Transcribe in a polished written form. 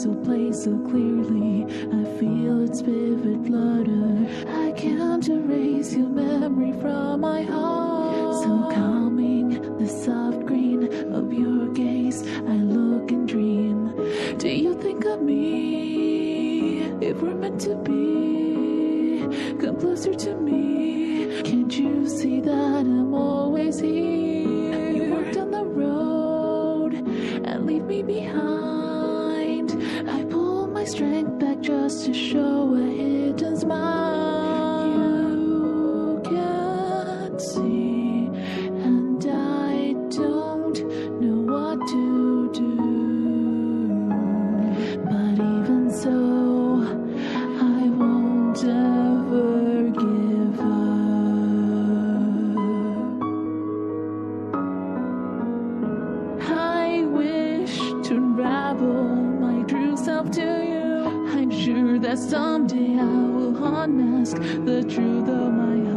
so plays so clearly. I feel its vivid flutter. I can't erase your memory from my heart. So calming, the soft green of your gaze, I look and dream. Do you think of me? If we're meant to be, come closer to me. Can't you see that I'm always here? You walk down the road and leave me behind. I pull my strength back just to show a hidden smile. You can't see, and I don't know what to do. But even so, I won't ever give up. I wish to unravel my true self to you. I'm sure that someday I will unmask the truth of my heart.